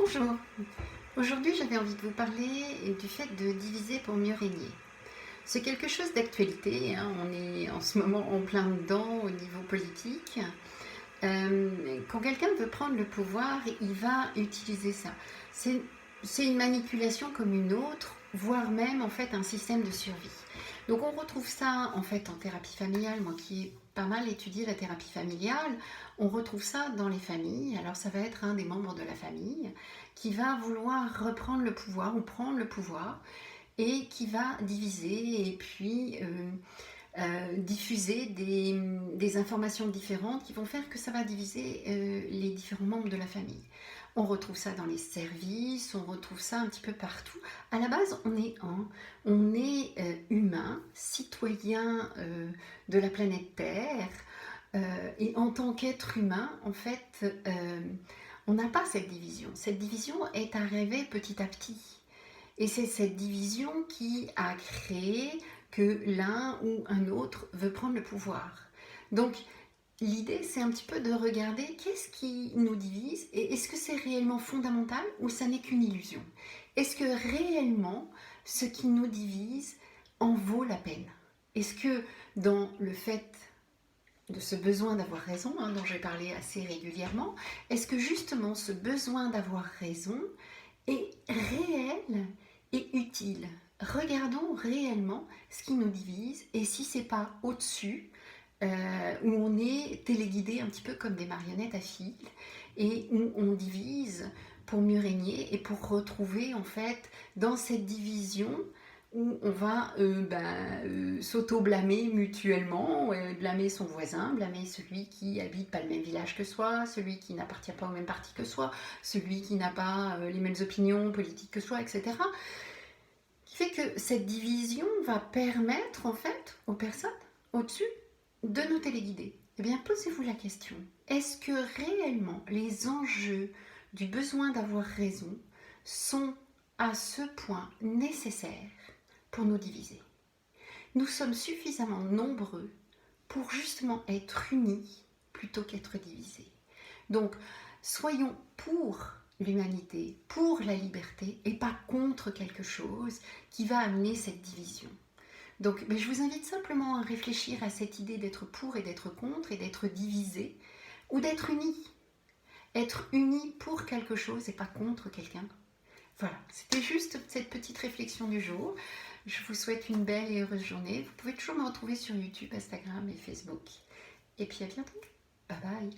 Bonjour, aujourd'hui j'avais envie de vous parler du fait de diviser pour mieux régner. C'est quelque chose d'actualité, hein, on est en ce moment en plein dedans au niveau politique. Quand quelqu'un veut prendre le pouvoir, il va utiliser ça. C'est c'est une manipulation comme une autre, voire même en fait un système de survie. Donc on retrouve ça en fait en thérapie familiale, moi qui ai pas mal étudié la thérapie familiale, on retrouve ça dans les familles. Alors ça va être un des membres de la famille qui va vouloir reprendre le pouvoir ou prendre le pouvoir et qui va diviser et puis diffuser des informations différentes qui vont faire que ça va diviser les différents membres de la famille. On retrouve ça dans les services, on retrouve ça un petit peu partout. À la base, on est humain, citoyen de la planète Terre, et en tant qu'être humain, en fait, on n'a pas cette division. Cette division est arrivée petit à petit. Et c'est cette division qui a créé que l'un ou un autre veut prendre le pouvoir. Donc, l'idée, c'est un petit peu de regarder qu'est-ce qui nous divise et est-ce que c'est réellement fondamental ou ça n'est qu'une illusion. Est-ce que réellement, ce qui nous divise en vaut la peine? Est-ce que dans le fait de ce besoin d'avoir raison, hein, dont j'ai parlé assez régulièrement, est-ce que justement ce besoin d'avoir raison est réel et utile? Regardons réellement ce qui nous divise et si c'est pas au-dessus, où on est téléguidé un petit peu comme des marionnettes à fil et où on divise pour mieux régner et pour retrouver en fait dans cette division où on va s'auto-blâmer mutuellement, blâmer son voisin, blâmer celui qui habite pas le même village que soi, celui qui n'appartient pas au même parti que soi, celui qui n'a pas les mêmes opinions politiques que soi, etc. Qui fait que cette division va permettre en fait aux personnes au-dessus de nous téléguider. Eh bien, posez-vous la question, est-ce que réellement les enjeux du besoin d'avoir raison sont à ce point nécessaires pour nous diviser? Nous sommes suffisamment nombreux pour justement être unis plutôt qu'être divisés. Donc, soyons pour l'humanité, pour la liberté et pas contre quelque chose qui va amener cette division. Donc, je vous invite simplement à réfléchir à cette idée d'être pour et d'être contre et d'être divisé ou d'être unis. Être unis pour quelque chose et pas contre quelqu'un. Voilà, c'était juste cette petite réflexion du jour. Je vous souhaite une belle et heureuse journée. Vous pouvez toujours me retrouver sur YouTube, Instagram et Facebook. Et puis à bientôt. Bye bye.